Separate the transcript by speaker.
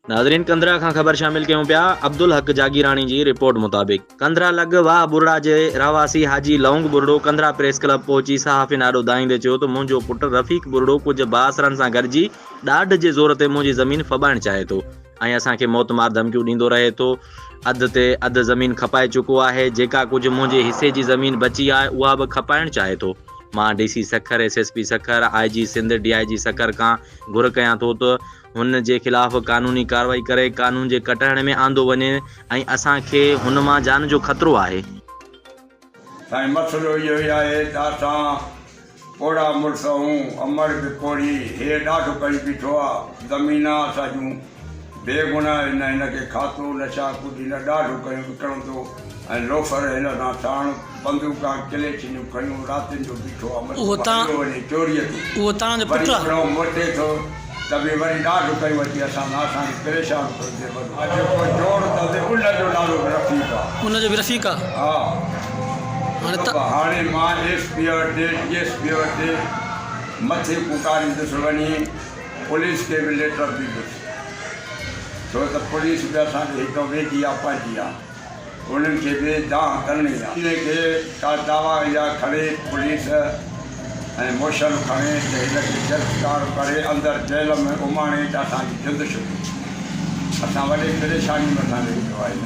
Speaker 1: नाज़रीन कंदरा खां ख़बर शामिल कयूं पिया। अब्दुल हक जागीरानी जी रिपोर्ट मुताबिक़ कंदरा लॻ वाह बुर्रा जे रहवासी हाजी लौंग बुर्रो कंदरा प्रेस क्लब पहुची सहाफ़ी नाडो दाईंदे चयो त मुंहिंजो पुट रफ़ीक बुर्रो कुछ बासरनि सां गॾिजी ॾाढ जे ज़ोर ते मुंहिंजी ज़मीन फॿाइण चाहे थो ऐं असांखे मौतमार धमकियूं ॾींदो रहे थो। अधु ते अधु ज़मीन खपाए चुको आहे। जेका कुछ मुंहिंजे हिसे जी ज़मीन बची आहे उहा बि खपाइण चाहे थो। मां DC Sukkur, SSP Sukkur, IG Sindh, DIG Sukkur खां घुर कयां थो त हुन जे ख़िलाफ़ कानूनी कार्रवाई करे कानून जे कटहण में आंदो वञे ऐं असांखे हुन मां जान जो ख़तरो आहे।
Speaker 2: साईं मसइलो इहो ई आहे त असां पोड़ा मुड़ुस ऐं अमर बि पोड़ी हे ॾाढो करी बीठो आहे। ज़मीन असां जूं बेगुनाह हिनखे खातो न छा कुझु हिन ॾाढो कयूं विकिणो थो ऐं लोफर हिन सां साण बंदूका किले छिनियूं खयूं रातिनि जो बीठो आहे वञी चोरीअ ते वरी मोटे थो त बि वरी ॾाढो कयूं अची असांखे परेशान थो थिए। जेको जोड़ अथसि उनजो नालो रफ़ीक आहे।
Speaker 3: उनजो बि रफ़ीक आहे।
Speaker 2: हा हाणे मां SP वटि DSP वटि मथे पुकारींदुसि वञी पुलिस खे बि लेटर ॾींदुसि छो त पुलिस बि असांखे हितां वेठी आहे पंहिंजी आहे। उन्हनि खे बि दाह करणी आहे। इनखे का दावा या खणे पुलिस ऐं मोशन खणे त हिनखे गिरफ़्तार करे अंदरि जेल में उमाणे त असांजी जिंद छुटी। असां वॾे परेशानी में असां वेठो आहे।